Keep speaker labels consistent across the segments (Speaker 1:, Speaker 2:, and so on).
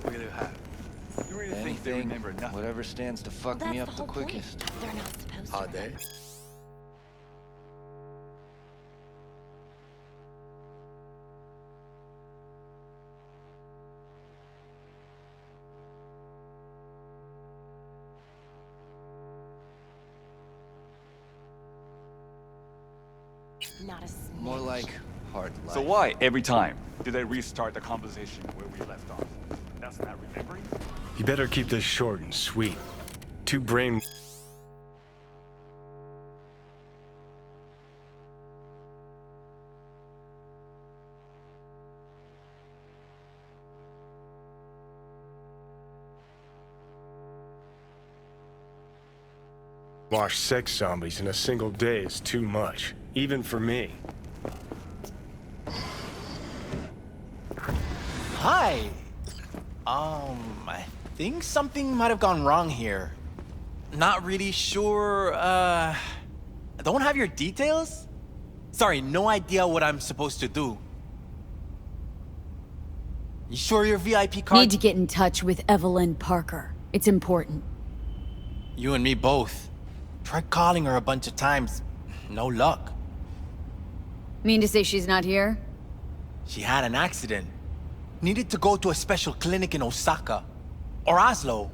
Speaker 1: what will you have? You really think they remember nothing?
Speaker 2: Whatever stands to fuck me up the quickest.
Speaker 3: They're not supposed to.
Speaker 1: Are they?
Speaker 3: Not a snitch.
Speaker 2: More like hard life.
Speaker 1: So why, every time, did they restart the conversation where we left off? That's not remembering?
Speaker 4: You better keep this short and sweet. Two brain... Wash sex zombies in a single day is too much, even for me.
Speaker 5: Hi! I think something might have gone wrong here. Not really sure, don't have your details? Sorry, no idea what I'm supposed to do. You sure your VIP card?
Speaker 6: Need to get in touch with Evelyn Parker. It's important.
Speaker 5: You and me both. Tried calling her a bunch of times. No luck.
Speaker 6: Mean to say she's not here?
Speaker 5: She had an accident. Needed to go to a special clinic in Osaka. Or Oslo.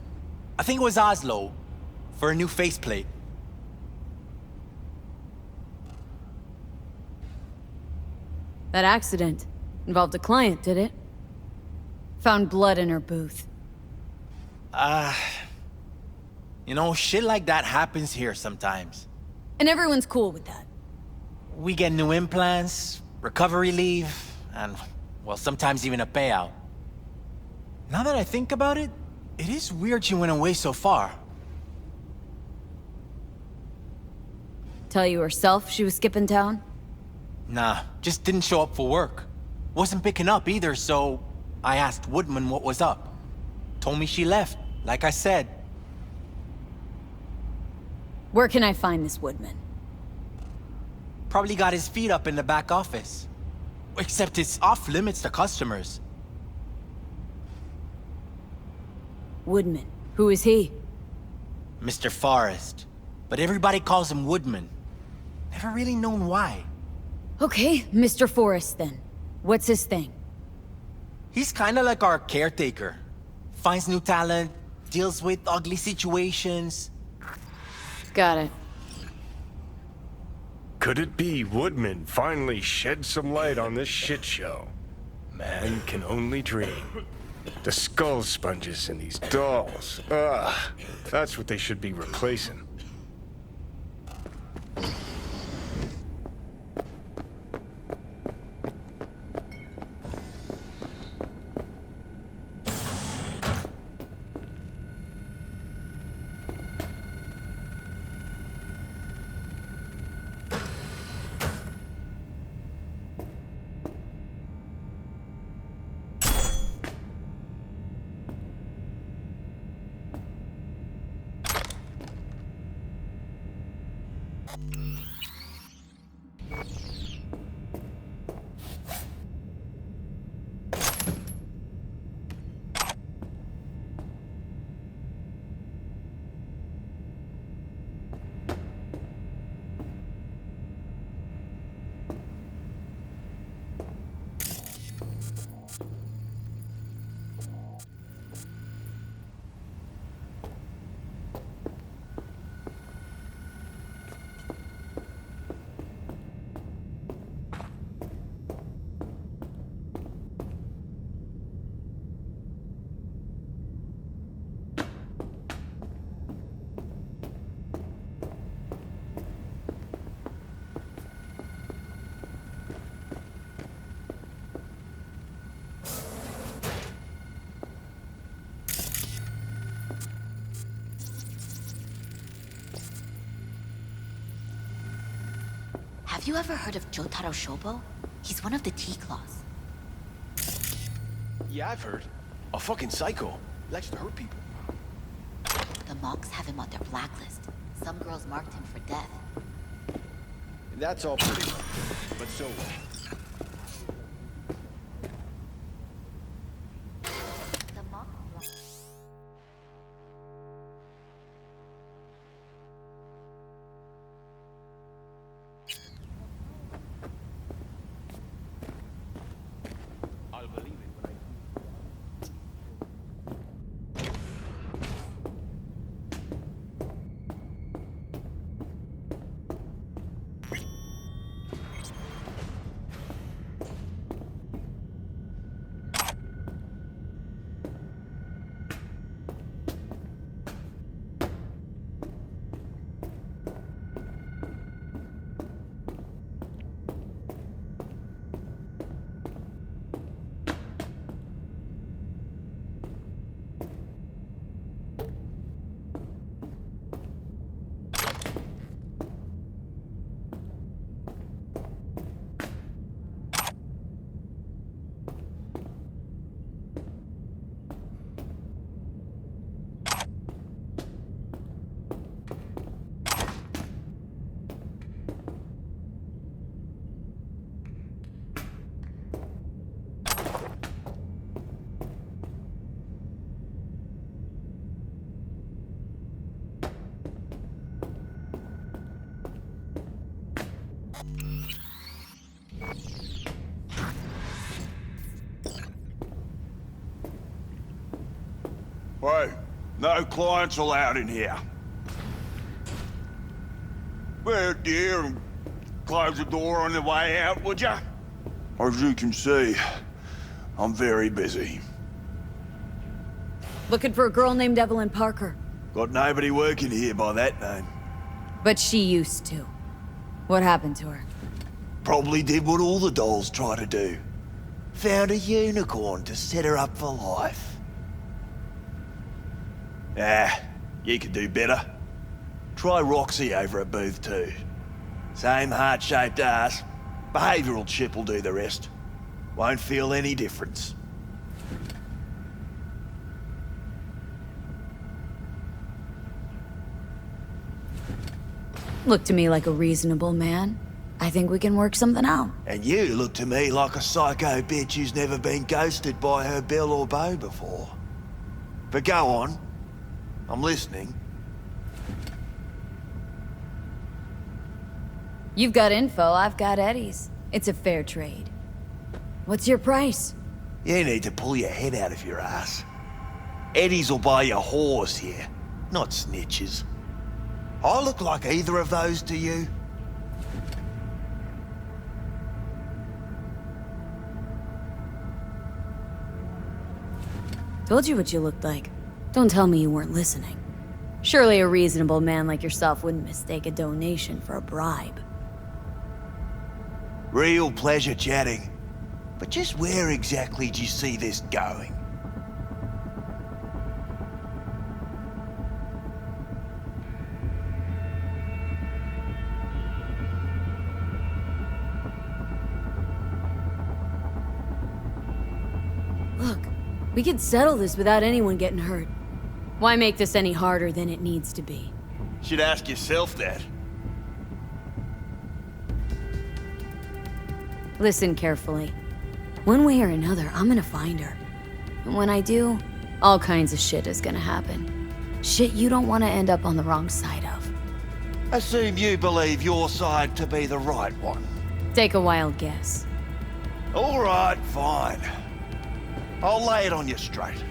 Speaker 5: I think it was Oslo. For a new faceplate.
Speaker 6: That accident involved a client, did it? Found blood in her booth.
Speaker 5: You know, shit like that happens here sometimes.
Speaker 6: And everyone's cool with that.
Speaker 5: We get new implants, recovery leave, and, well, sometimes even a payout. Now that I think about it, it is weird she went away so far.
Speaker 6: Tell you herself she was skipping town?
Speaker 5: Nah, just didn't show up for work. Wasn't picking up either, so I asked Woodman what was up. Told me she left, like I said.
Speaker 6: Where can I find this Woodman?
Speaker 5: Probably got his feet up in the back office. Except it's off limits to customers.
Speaker 6: Woodman. Who is he?
Speaker 5: Mr. Forrest. But everybody calls him Woodman. Never really known why.
Speaker 6: Okay, Mr. Forrest then. What's his thing?
Speaker 5: He's kinda like our caretaker. Finds new talent, deals with ugly situations.
Speaker 6: Got it.
Speaker 4: Could it be Woodman finally shed some light on this shit show? Man can only dream. The skull sponges in these dolls. Ugh, that's what they should be replacing.
Speaker 3: Have you ever heard of Jotaro Shobo? He's one of the T-Claws.
Speaker 2: Yeah, I've heard. A fucking psycho. Likes to hurt people.
Speaker 3: The monks have him on their blacklist. Some girls marked him for death.
Speaker 2: That's all pretty. But so what?
Speaker 3: The monk
Speaker 7: Hey, no clients allowed in here. Well, dear, and close the door on the way out, would ya? As you can see, I'm very busy.
Speaker 6: Looking for a girl named Evelyn Parker.
Speaker 7: Got nobody working here by that name.
Speaker 6: But she used to. What happened to her?
Speaker 7: Probably did what all the dolls try to do. Found a unicorn to set her up for life. Ah, you could do better. Try Roxy over at Booth 2. Same heart-shaped ass. Behavioral chip will do the rest. Won't feel any difference.
Speaker 6: Look to me like a reasonable man. I think we can work something out.
Speaker 7: And you look to me like a psycho bitch who's never been ghosted by her belle or beau before. But go on. I'm listening.
Speaker 6: You've got info, I've got Eddie's. It's a fair trade. What's your price?
Speaker 7: You need to pull your head out of your ass. Eddie's will buy you whores here, not snitches. I look like either of those to you?
Speaker 6: Told you what you looked like. Don't tell me you weren't listening. Surely a reasonable man like yourself wouldn't mistake a donation for a bribe.
Speaker 7: Real pleasure chatting. But just where exactly do you see this going?
Speaker 6: Look, we could settle this without anyone getting hurt. Why make this any harder than it needs to be?
Speaker 7: Should ask yourself that.
Speaker 6: Listen carefully. One way or another, I'm gonna find her. And when I do, all kinds of shit is gonna happen. Shit you don't want to end up on the wrong side of.
Speaker 7: Assume you believe your side to be the right one.
Speaker 6: Take a wild guess.
Speaker 7: All right, fine. I'll lay it on you straight.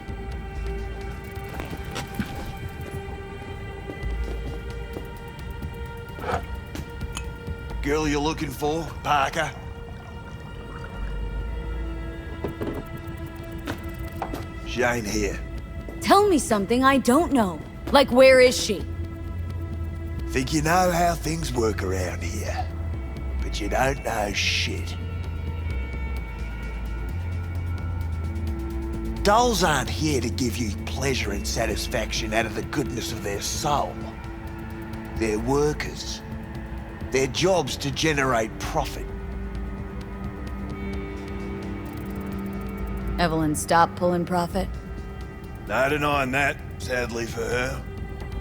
Speaker 7: Girl you're looking for, Parker? She ain't here.
Speaker 6: Tell me something I don't know. Like, where is she?
Speaker 7: Think you know how things work around here, but you don't know shit. Dolls aren't here to give you pleasure and satisfaction out of the goodness of their soul. They're workers. Their job's to generate profit.
Speaker 6: Evelyn stopped pulling profit.
Speaker 7: No denying that, sadly for her.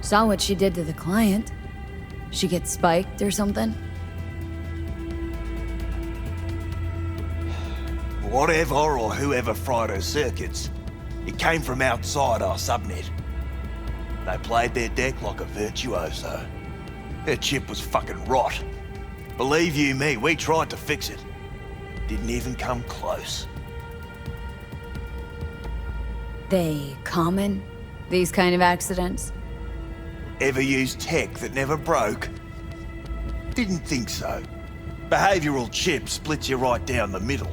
Speaker 6: Saw what she did to the client. She gets spiked or something?
Speaker 7: Whatever or whoever fried her circuits, it came from outside our subnet. They played their deck like a virtuoso. Her chip was fucking rot. Believe you me, we tried to fix it. Didn't even come close.
Speaker 6: They common? These kind of accidents?
Speaker 7: Ever used tech that never broke? Didn't think so. Behavioral chip splits you right down the middle.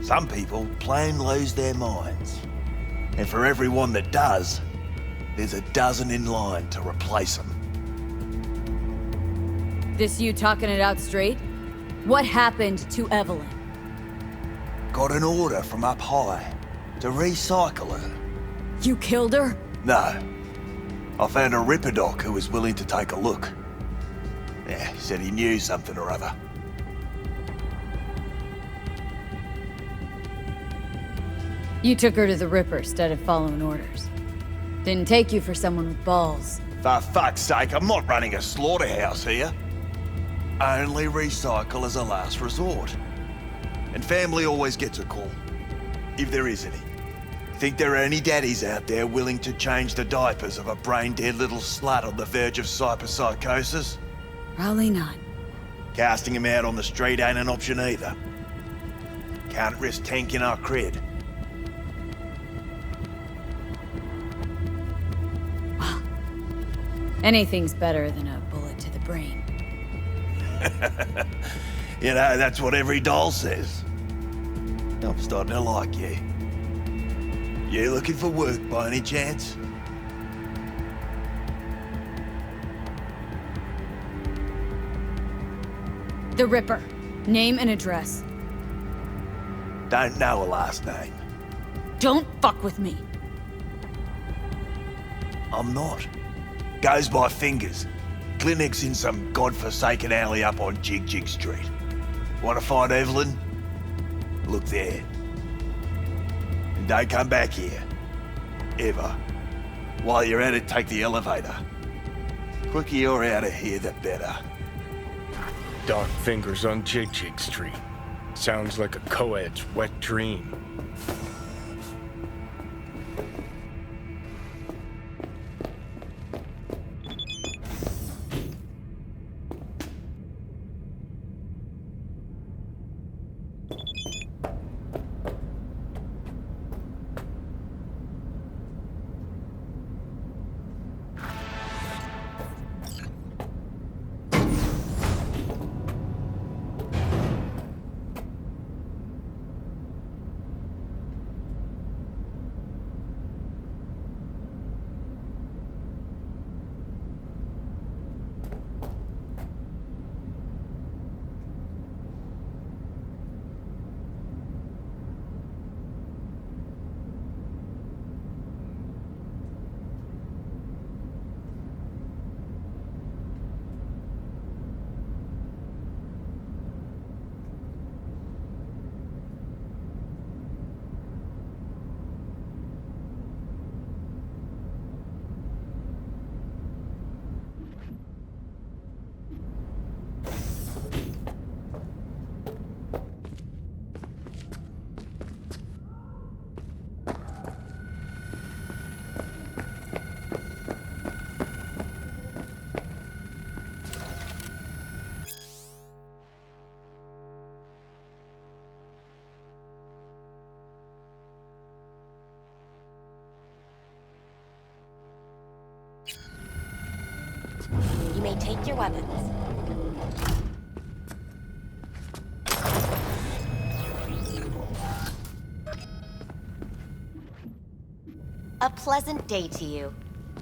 Speaker 7: Some people plain lose their minds. And for everyone that does, there's a dozen in line to replace them.
Speaker 6: This you talking it out straight? What happened to Evelyn?
Speaker 7: Got an order from up high to recycle her.
Speaker 6: You killed her?
Speaker 7: No. I found a Ripperdoc who was willing to take a look. Yeah, he said he knew something or other.
Speaker 6: You took her to the Ripper instead of following orders. Didn't take you for someone with balls.
Speaker 7: For fuck's sake, I'm not running a slaughterhouse here. Only recycle as a last resort. And family always gets a call. If there is any. Think there are any daddies out there willing to change the diapers of a brain-dead little slut on the verge of hyperpsychosis?
Speaker 6: Probably not.
Speaker 7: Casting him out on the street ain't an option either. Can't risk tanking our cred.
Speaker 6: Anything's better than a bullet to the brain.
Speaker 7: You know, that's what every doll says. I'm starting to like you. You looking for work by any chance?
Speaker 6: The Ripper. Name and address.
Speaker 7: Don't know a last name.
Speaker 6: Don't fuck with me.
Speaker 7: I'm not. Goes by fingers. Clinic's in some godforsaken alley up on Jig Jig Street. Want to find Evelyn? Look there. And don't come back here. Ever. While you're at it, take the elevator. Quicker you're out of here, the better.
Speaker 4: Dark fingers on Jig Jig Street. Sounds like a co-ed's wet dream.
Speaker 3: You may take your weapons. A pleasant day to you.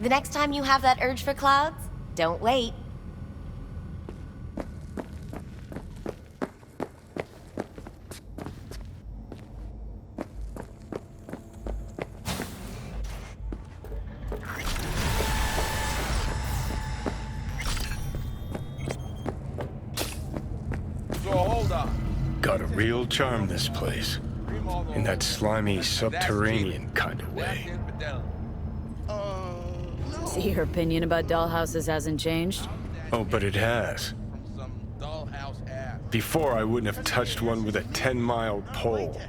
Speaker 3: The next time you have that urge for clouds, don't wait.
Speaker 4: Got a real charm, this place. In that slimy, subterranean kind of way.
Speaker 6: See, your opinion about dollhouses hasn't changed?
Speaker 4: Oh, but it has. Before, I wouldn't have touched one with a 10-mile pole.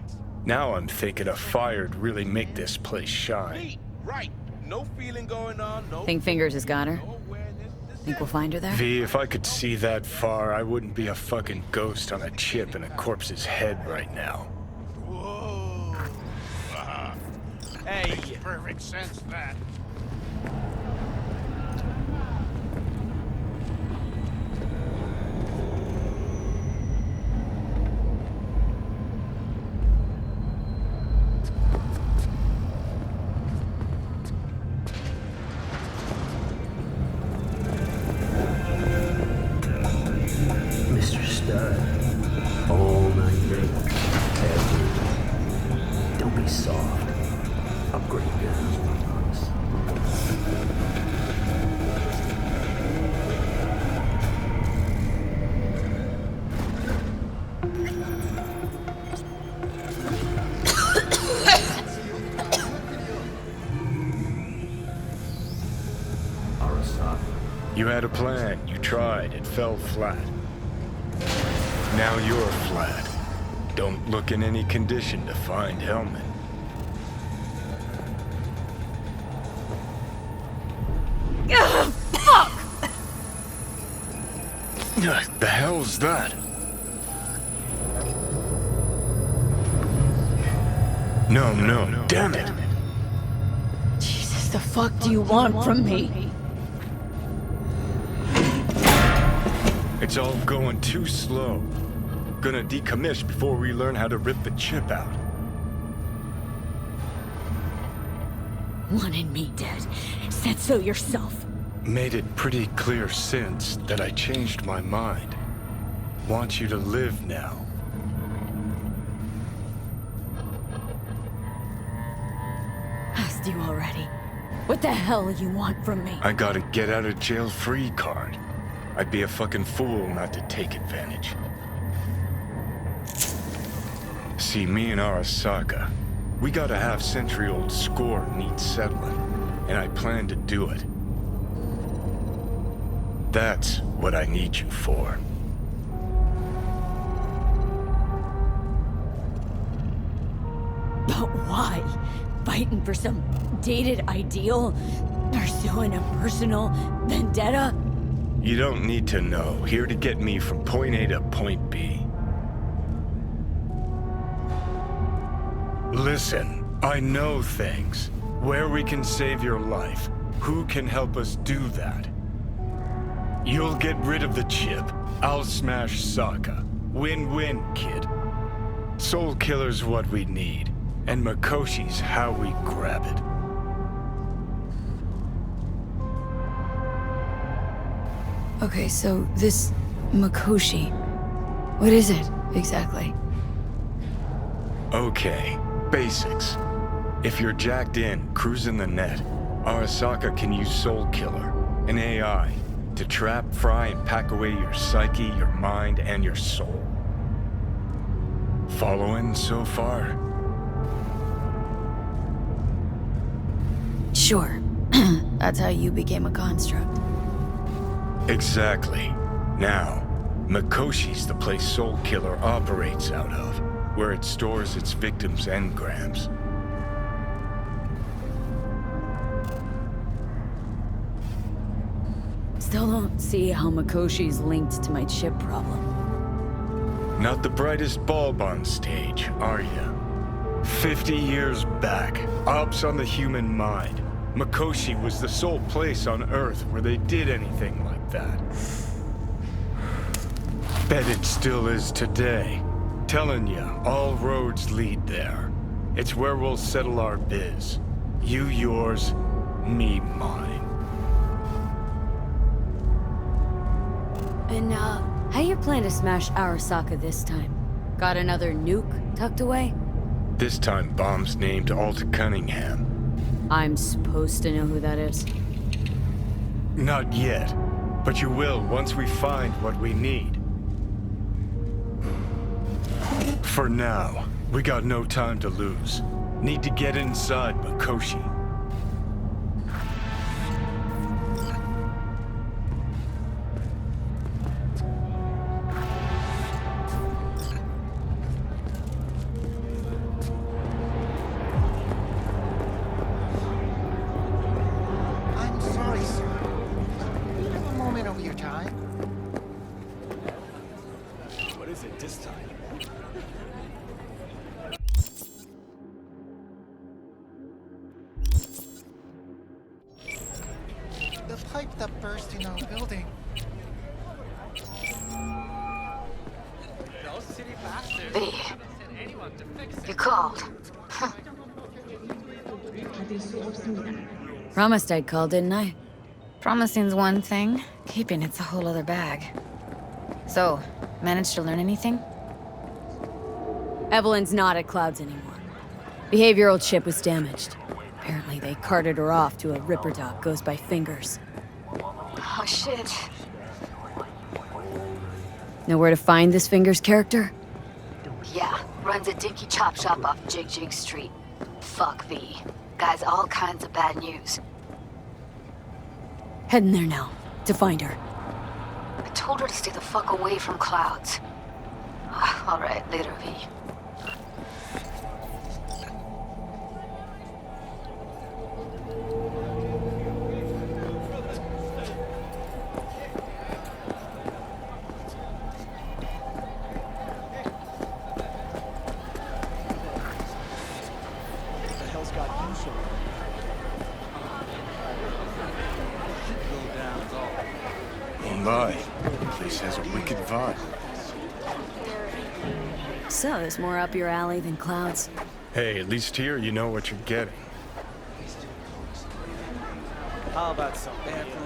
Speaker 4: Now I'm thinking a fire'd really make this place shine.
Speaker 8: Right. No feeling going on, no.
Speaker 6: Think Fingers has got her? Think we'll find her there?
Speaker 4: V, if I could see that far, I wouldn't be a fucking ghost on a chip in a corpse's head right now.
Speaker 8: Whoa. Hey. Makes perfect sense, that.
Speaker 4: You had a plan, you tried, it fell flat. Now you're flat. Don't look in any condition to find Hellman.
Speaker 6: Fuck!
Speaker 4: The hell's that? No, damn it!
Speaker 6: Jesus, the fuck do you want from me?
Speaker 4: It's all going too slow. Gonna decommission before we learn how to rip the chip out.
Speaker 6: Wanted me dead. Said so yourself.
Speaker 4: Made it pretty clear since that I changed my mind. Want you to live now.
Speaker 6: Asked you already. What the hell you want from me?
Speaker 4: I got a get out of jail free card. I'd be a fucking fool not to take advantage. See, me and Arasaka, we got a half-century-old score needs settling, and I plan to do it. That's what I need you for.
Speaker 6: But why? Fighting for some dated ideal? Pursuing a personal vendetta?
Speaker 4: You don't need to know. Here to get me from point A to point B. Listen, I know things. Where we can save your life. Who can help us do that? You'll get rid of the chip. I'll smash Sokka. Win-win, kid. Soul Killer's what we need. And Makoshi's how we grab it.
Speaker 6: Okay, so this Makoshi, what is it exactly?
Speaker 4: Okay, basics. If you're jacked in, cruising the net, Arasaka can use Soul Killer, an AI, to trap, fry, and pack away your psyche, your mind, and your soul. Following so far?
Speaker 6: Sure. That's how you became a construct.
Speaker 4: Exactly. Now, Makoshi's the place Soul Killer operates out of, where it stores its victims' engrams.
Speaker 6: Still don't see how Makoshi's linked to my chip problem.
Speaker 4: Not the brightest bulb on stage, are you? 50 years back, ops on the human mind. Makoshi was the sole place on Earth where they did anything like that. Bet it still is today. Telling ya, all roads lead there. It's where we'll settle our biz. You yours, me mine.
Speaker 6: And, how you plan to smash Arasaka this time? Got another nuke tucked away?
Speaker 4: This time bomb's named Alta Cunningham.
Speaker 6: I'm supposed to know who that is.
Speaker 4: Not yet, but you will once we find what we need. For now, we got no time to lose. Need to get inside Makoshi.
Speaker 9: I'm sorry, sir. You have a moment of your time?
Speaker 1: What is it this time?
Speaker 9: The pipe that burst in our building.
Speaker 10: B, you called.
Speaker 6: Promised I'd call, didn't I?
Speaker 10: Promising's one thing, keeping it's a whole other bag. So, managed to learn anything?
Speaker 6: Evelyn's not at Clouds anymore. Behavioral chip was damaged. Apparently they carted her off to a ripper doc goes by Fingers.
Speaker 10: Oh shit.
Speaker 6: Know where to find this Fingers character?
Speaker 10: Yeah, runs a dinky chop shop off Jig Street. Fuck V. Guy's all kinds of bad news.
Speaker 6: Heading there now, to find her.
Speaker 10: I told her to stay the fuck away from Clouds. Alright, later V.
Speaker 4: Oh my, the place has a fun.
Speaker 6: So there's more up your alley than clouds.
Speaker 4: Hey, at least here you know what you're getting.
Speaker 5: How about some bathroom?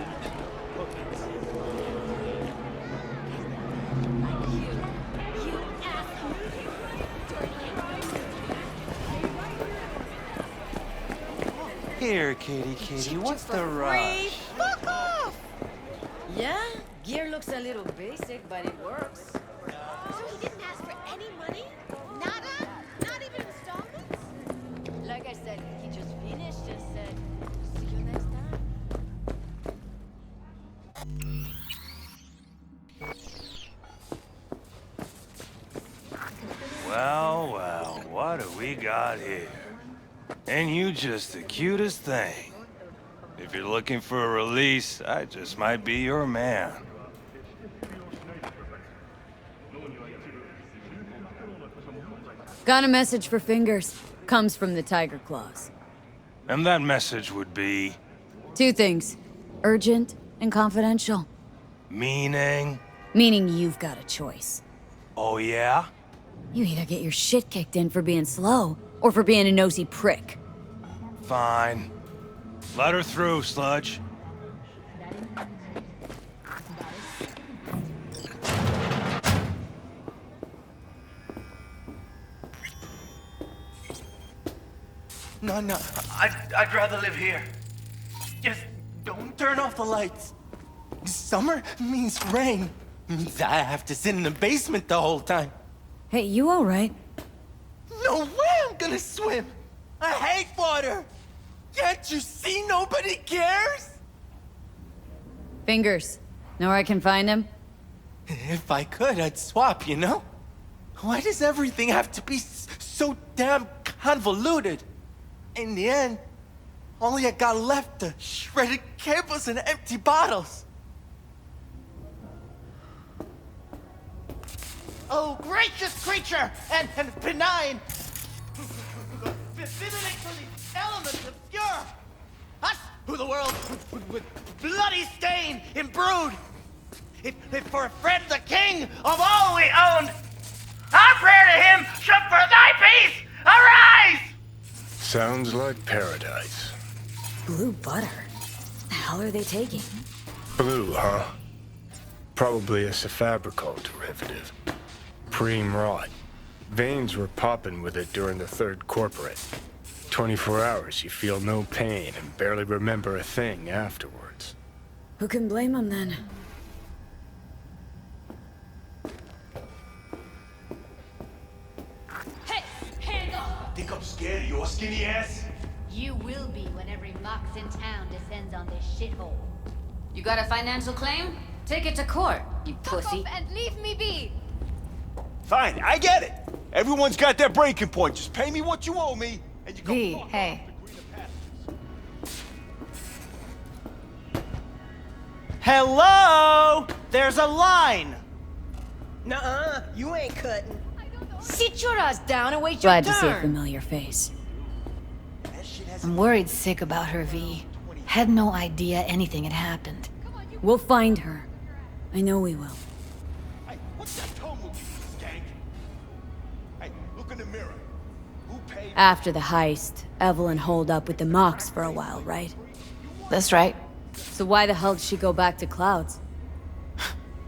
Speaker 5: Here, kitty, what's the rush?
Speaker 11: Fuck off! Yeah, gear looks a little basic, but it works.
Speaker 3: So he didn't ask for any money? Nada? Not even installments?
Speaker 11: Like I said, he just finished and said, see you next time.
Speaker 12: Well, what do we got here? And you just the cutest thing. If you're looking for a release, I just might be your man.
Speaker 6: Got a message for Fingers. Comes from the Tiger Claws.
Speaker 12: And that message would be...
Speaker 6: Two things. Urgent and confidential.
Speaker 12: Meaning?
Speaker 6: Meaning you've got a choice.
Speaker 12: Oh yeah?
Speaker 6: You either get your shit kicked in for being slow, or for being a nosy prick.
Speaker 12: Fine. Let her through, Sludge.
Speaker 5: No, I'd rather live here. Just don't turn off the lights. Summer means rain. Means I have to sit in the basement the whole time.
Speaker 6: Hey, you alright?
Speaker 5: No way I'm gonna swim! I hate water! Can't you see nobody cares?
Speaker 6: Fingers. Know where I can find him?
Speaker 5: If I could, I'd swap, you know? Why does everything have to be so damn convoluted? In the end, all I got left are shredded cables and empty bottles.
Speaker 9: Oh, gracious creature and benign! Biblically, elements obscure! Us, who the world with bloody stain imbrued! If for a friend the king of all we owned, our prayer to him should for thy peace arise!
Speaker 4: Sounds like paradise.
Speaker 6: Blue butter. The hell are they taking?
Speaker 4: Blue, huh? Probably a Fabricol derivative. Preem rot. Veins were popping with it during the third corporate. 24 hours, you feel no pain and barely remember a thing afterwards.
Speaker 6: Who can blame them then?
Speaker 11: Hey, hands off!
Speaker 7: Think I'm scared of your skinny ass?
Speaker 11: You will be when every Mox in town descends on this shithole. You got a financial claim? Take it to court, you pussy.
Speaker 3: Fuck off and leave me be!
Speaker 7: Fine, I get it. Everyone's got their breaking point. Just pay me what you owe me, and you go
Speaker 11: V,
Speaker 7: fuck
Speaker 11: hey.
Speaker 7: off the greener pastures.
Speaker 9: Hello? There's a line! Nuh-uh, you ain't cutting.
Speaker 11: Sit your ass down and wait
Speaker 6: Glad
Speaker 11: your
Speaker 6: to see a
Speaker 11: turn.
Speaker 6: familiar face.
Speaker 10: I'm worried sick about her, V. Had no idea anything had happened.
Speaker 6: We'll find her. I know we will.
Speaker 7: Hey, what's that tone with you, skank? Hey, look in the mirror. Who paid?
Speaker 6: After the heist, Evelyn holed up with the Mox for a while, right?
Speaker 10: That's right.
Speaker 6: So why the hell did she go back to Clouds?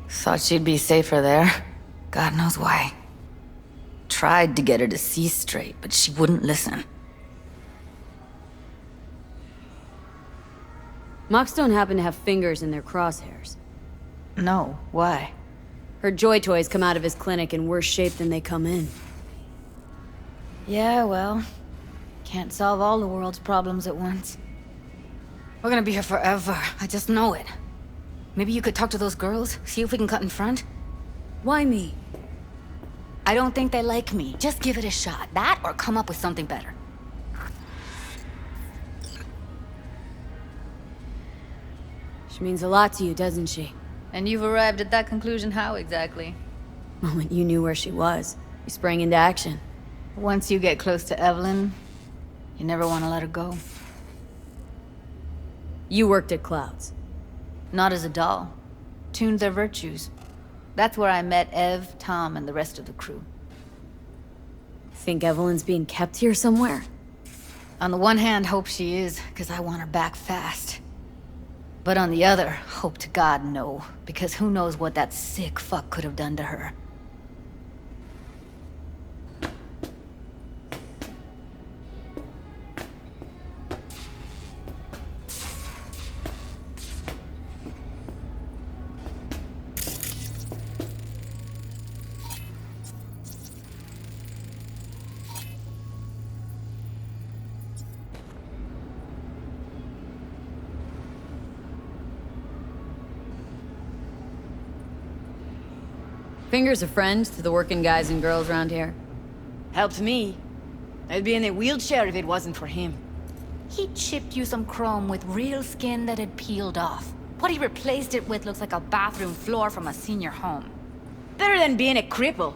Speaker 10: Thought she'd be safer there. God knows why. Tried to get her to see straight, but she wouldn't listen.
Speaker 6: Mox don't happen to have fingers in their crosshairs.
Speaker 10: No, why?
Speaker 6: Her joy toys come out of his clinic in worse shape than they come in.
Speaker 10: Yeah, well, can't solve all the world's problems at once. We're gonna be here forever, I just know it. Maybe you could talk to those girls, see if we can cut in front?
Speaker 6: Why me?
Speaker 10: I don't think they like me. Just give it a shot. That or come up with something better.
Speaker 6: She means a lot to you, doesn't she?
Speaker 11: And you've arrived at that conclusion how exactly?
Speaker 6: Moment you knew where she was, you sprang into action.
Speaker 10: Once you get close to Evelyn, you never want to let her go.
Speaker 6: You worked at Clouds.
Speaker 10: Not as a doll. Tuned their virtues. That's where I met Ev, Tom, and the rest of the crew.
Speaker 6: Think Evelyn's being kept here somewhere?
Speaker 10: On the one hand, hope she is, because I want her back fast. But on the other, hope to God no, because who knows what that sick fuck could have done to her.
Speaker 6: Finger's a friend to the working guys and girls around here.
Speaker 10: Helped me. I'd be in a wheelchair if it wasn't for him. He chipped you some chrome with real skin that had peeled off. What he replaced it with looks like a bathroom floor from a senior home. Better than being a cripple.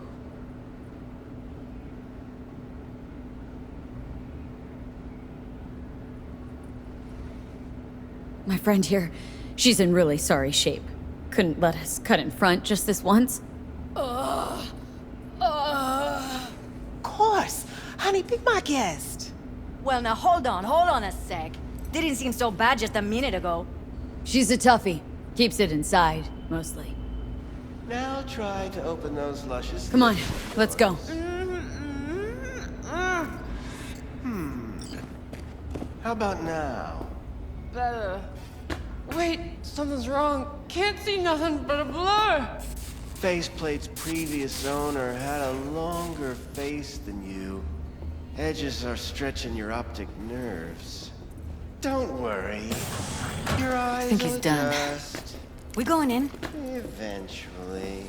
Speaker 6: My friend here, she's in really sorry shape. Couldn't let us cut in front just this once.
Speaker 9: Course. Honey, be my guest.
Speaker 10: Well, now hold on a sec. Didn't seem so bad just a minute ago.
Speaker 6: She's a toughie. Keeps it inside, mostly.
Speaker 2: Now try to open those luscious...
Speaker 6: Come on, let's go.
Speaker 2: How about now?
Speaker 13: Better. Wait, something's wrong. Can't see nothing but a blur.
Speaker 2: Faceplate's previous owner had a longer face than you. Edges are stretching your optic nerves. Don't worry. Your eyes
Speaker 10: I think he's
Speaker 2: will
Speaker 10: done.
Speaker 2: adjust.
Speaker 10: We going in?
Speaker 2: Eventually.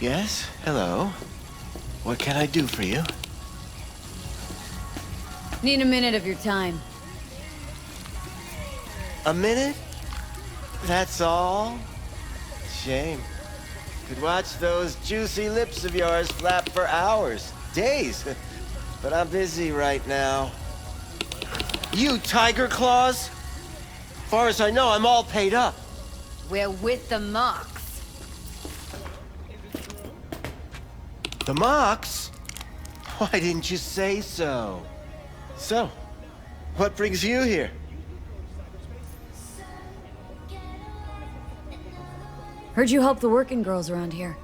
Speaker 2: Yes? Hello? What can I do for you?
Speaker 6: Need a minute of your time.
Speaker 2: A minute? That's all? Shame. Could watch those juicy lips of yours flap for hours, days. But I'm busy right now. You tiger claws? Far as I know, I'm all paid up.
Speaker 10: We're with the Mox.
Speaker 2: The Mox? Why didn't you say so? So, what brings you here?
Speaker 6: Heard you help the working girls around here.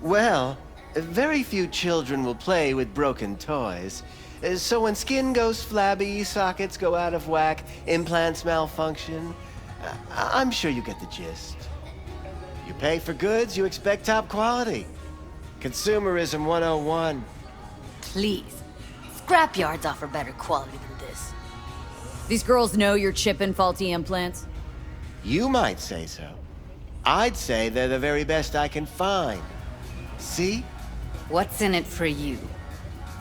Speaker 2: Well, very few children will play with broken toys. So when skin goes flabby, sockets go out of whack, implants malfunction, I'm sure you get the gist. You pay for goods, you expect top quality. Consumerism 101.
Speaker 10: Please. Scrapyards offer better quality than this.
Speaker 6: These girls know you're chipping faulty implants.
Speaker 2: You might say so. I'd say they're the very best I can find. See?
Speaker 10: What's in it for you?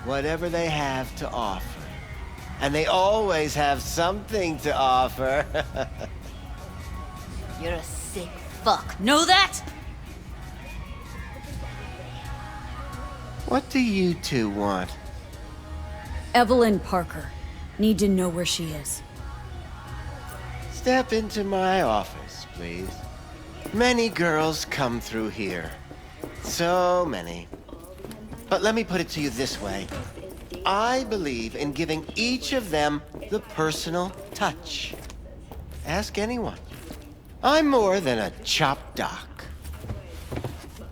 Speaker 2: Whatever they have to offer. And they always have something to offer.
Speaker 10: You're a sick fuck. Know that?
Speaker 2: What do you two want?
Speaker 6: Evelyn Parker. Need to know where she is.
Speaker 2: Step into my office, please. Many girls come through here. So many. But let me put it to you this way. I believe in giving each of them the personal touch. Ask anyone. I'm more than a chop doc.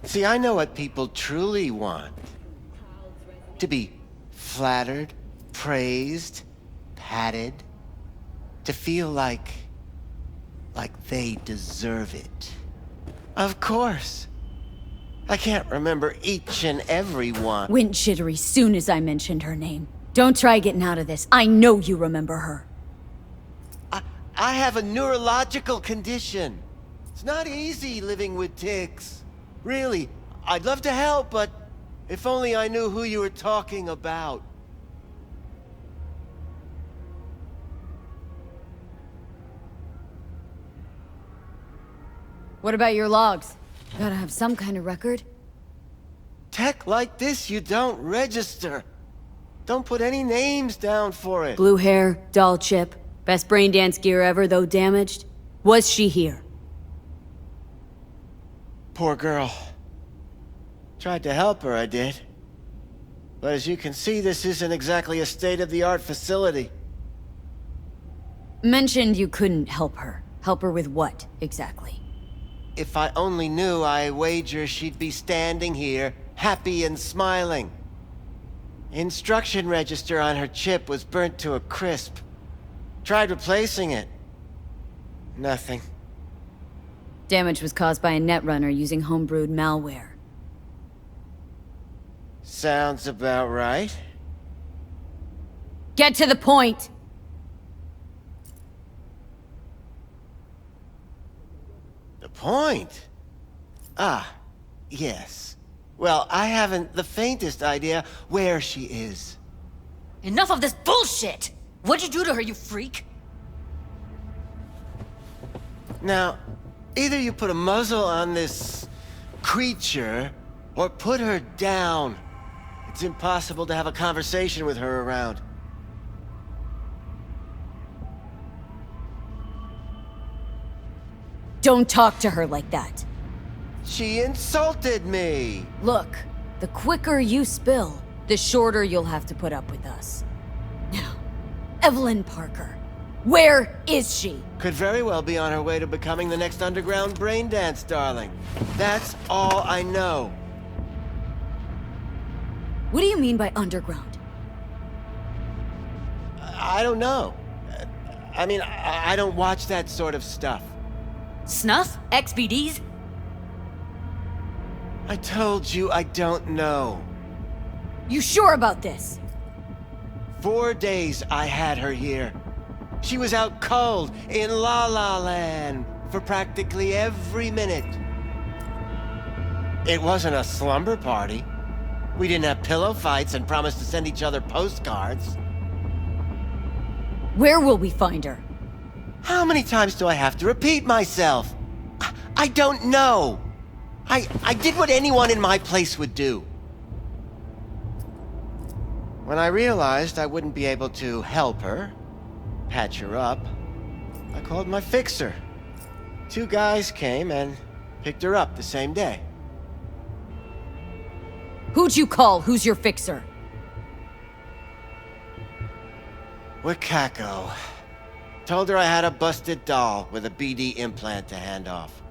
Speaker 2: See, I know what people truly want. To be flattered, praised, patted. To feel like they deserve it. Of course. I can't remember each and every one.
Speaker 6: Went jittery soon as I mentioned her name. Don't try getting out of this. I know you remember her.
Speaker 2: I have a neurological condition. It's not easy living with tics. Really, I'd love to help, but if only I knew who you were talking about.
Speaker 6: What about your logs? Gotta have some kind of record.
Speaker 2: Tech like this, you don't register. Don't put any names down for it.
Speaker 6: Blue hair, doll chip, Best brain dance gear ever, though damaged? Was she here?
Speaker 2: Poor girl. Tried to help her, I did. But as you can see, this isn't exactly a state-of-the-art facility.
Speaker 6: Mentioned you couldn't help her. Help her with what, exactly?
Speaker 2: If I only knew, I wager she'd be standing here, happy and smiling. Instruction register on her chip was burnt to a crisp. Tried replacing it. Nothing.
Speaker 6: Damage was caused by a netrunner using homebrewed malware.
Speaker 2: Sounds about right.
Speaker 6: Get to the point!
Speaker 2: The point? Ah, yes. Well, I haven't the faintest idea where she is.
Speaker 10: Enough of this bullshit! What'd you do to her, you freak?
Speaker 2: Now, either you put a muzzle on this creature, or put her down. It's impossible to have a conversation with her around.
Speaker 6: Don't talk to her like that.
Speaker 2: She insulted me!
Speaker 6: Look, the quicker you spill, the shorter you'll have to put up with us. Now, Evelyn Parker, where is she?
Speaker 2: Could very well be on her way to becoming the next underground brain dance darling. That's all I know.
Speaker 6: What do you mean by underground?
Speaker 2: I don't know. I mean, I don't watch that sort of stuff.
Speaker 10: Snuff? XBDs?
Speaker 2: I told you I don't know.
Speaker 6: You sure about this?
Speaker 2: 4 days I had her here. She was out cold in La La Land for practically every minute. It wasn't a slumber party. We didn't have pillow fights and promised to send each other postcards.
Speaker 6: Where will we find her?
Speaker 2: How many times do I have to repeat myself? I don't know. I did what anyone in my place would do. When I realized I wouldn't be able to help her, patch her up, I called my fixer. 2 guys came and picked her up the same day.
Speaker 6: Who'd you call? Who's your fixer?
Speaker 2: Wakako. Told her I had a busted doll with a BD implant to hand off.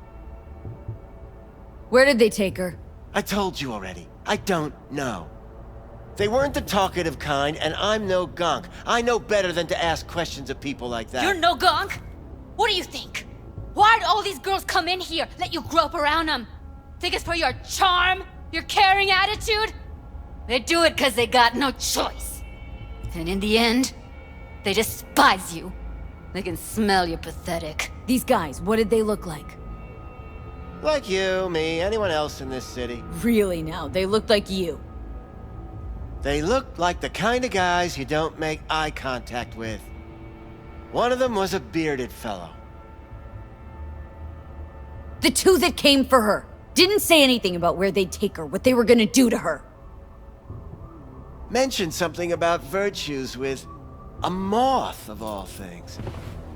Speaker 6: Where did they take her?
Speaker 2: I told you already. I don't know. They weren't the talkative kind, and I'm no gunk. I know better than to ask questions of people like that.
Speaker 10: You're no gunk? What do you think? Why'd all these girls come in here, let you grope around them? Think it's for your charm? Your caring attitude? They do it because they got no choice. And in the end, they despise you. They can smell you're pathetic.
Speaker 6: These guys, what did they look like?
Speaker 2: Like you, me, anyone else in this city.
Speaker 6: Really now, they looked like you.
Speaker 2: They looked like the kind of guys you don't make eye contact with. One of them was a bearded fellow.
Speaker 6: The 2 that came for her didn't say anything about where they'd take her, what they were gonna do to her.
Speaker 2: Mentioned something about virtues with a moth, of all things.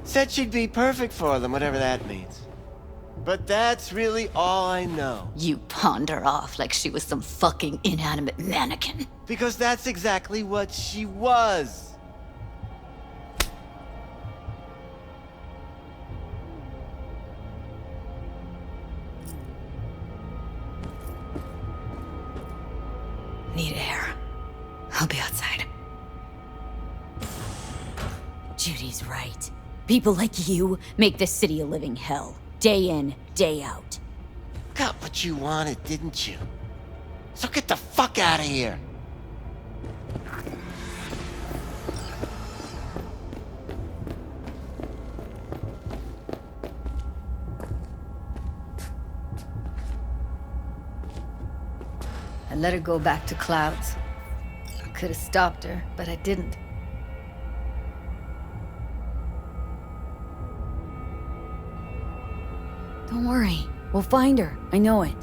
Speaker 2: Said she'd be perfect for them, whatever that means. But that's really all I know.
Speaker 10: You pawned her off like she was some fucking inanimate mannequin.
Speaker 2: Because that's exactly what she was.
Speaker 10: Need air. I'll be outside.
Speaker 6: Judy's right. People like you make this city a living hell. Day in, day out.
Speaker 2: Got what you wanted, didn't you? So get the fuck out of here.
Speaker 10: I let her go back to Clouds. I could have stopped her, but I didn't.
Speaker 6: Don't worry. We'll find her. I know it.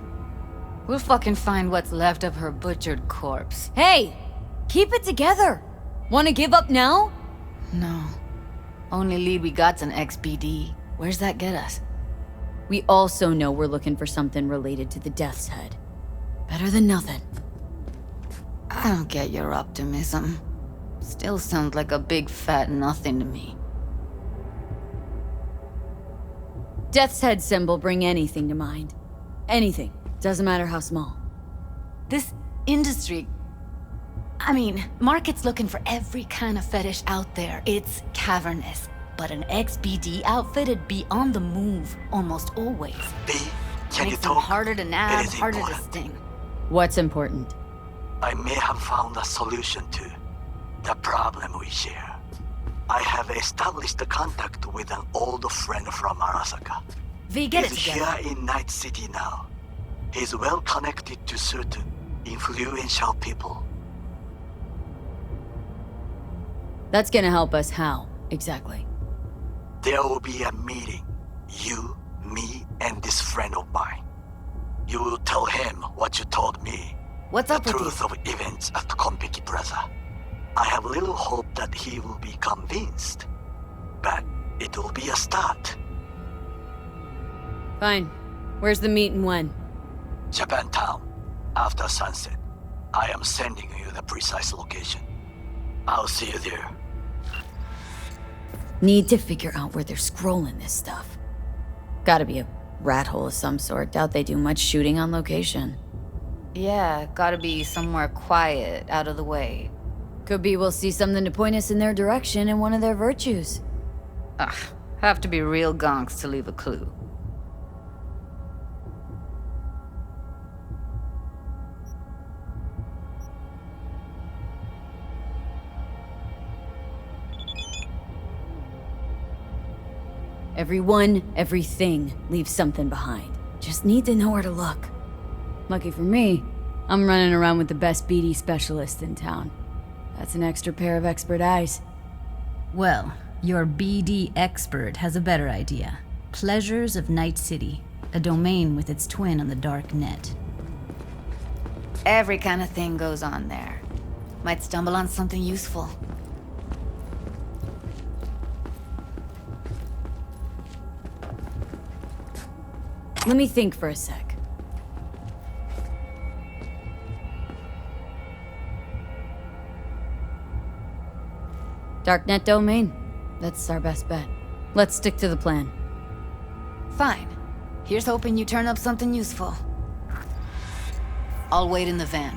Speaker 10: We'll fucking find what's left of her butchered corpse.
Speaker 6: Hey! Keep it together! Wanna give up now?
Speaker 10: No. Only lead we got's an XBD. Where's that get us?
Speaker 6: We also know we're looking for something related to the Death's Head. Better than nothing.
Speaker 10: I don't get your optimism. Still sounds like a big fat nothing to me.
Speaker 6: Death's Head symbol bring anything to mind. Anything. Doesn't matter how small.
Speaker 10: This industry... I mean, market's looking for every kind of fetish out there. It's cavernous. But an XBD outfit'd be on the move, almost always.
Speaker 9: Can you
Speaker 10: Makes them
Speaker 9: talk?
Speaker 10: harder to nab,
Speaker 9: It is
Speaker 10: harder to
Speaker 9: important.
Speaker 10: sting.
Speaker 6: What's important?
Speaker 9: I may have found a solution to the problem we share. I have established a contact with an old friend from Arasaka.
Speaker 10: V, get it
Speaker 9: He's
Speaker 10: together.
Speaker 9: here in Night City now. He's well connected to certain influential people.
Speaker 6: That's gonna help us how, exactly?
Speaker 9: There will be a meeting. You, me, and this friend of mine. You will tell him what you told me.
Speaker 10: What's up
Speaker 9: the
Speaker 10: with
Speaker 9: truth of events at Konpeki Plaza. I have little hope that he will be convinced. But it will be a start.
Speaker 6: Fine. Where's the meet and when?
Speaker 9: Japantown. After sunset. I am sending you the precise location. I'll see you there.
Speaker 6: Need to figure out where they're scrolling this stuff. Gotta be a rat hole of some sort. Doubt they do much shooting on location.
Speaker 10: Yeah, gotta be somewhere quiet, out of the way.
Speaker 6: Could be we'll see something to point us in their direction in one of their virtues.
Speaker 10: Ugh, have to be real gonks to leave a clue.
Speaker 6: Everyone, everything leaves something behind. Just need to know where to look. Lucky for me, I'm running around with the best BD specialist in town. That's an extra pair of expert eyes.
Speaker 14: Well, your BD expert has a better idea. Pleasures of Night City, a domain with its twin on the dark net.
Speaker 10: Every kind of thing goes on there. Might stumble on something useful.
Speaker 6: Let me think for a sec. Darknet domain? That's our best bet. Let's stick to the plan.
Speaker 10: Fine. Here's hoping you turn up something useful. I'll wait in the van.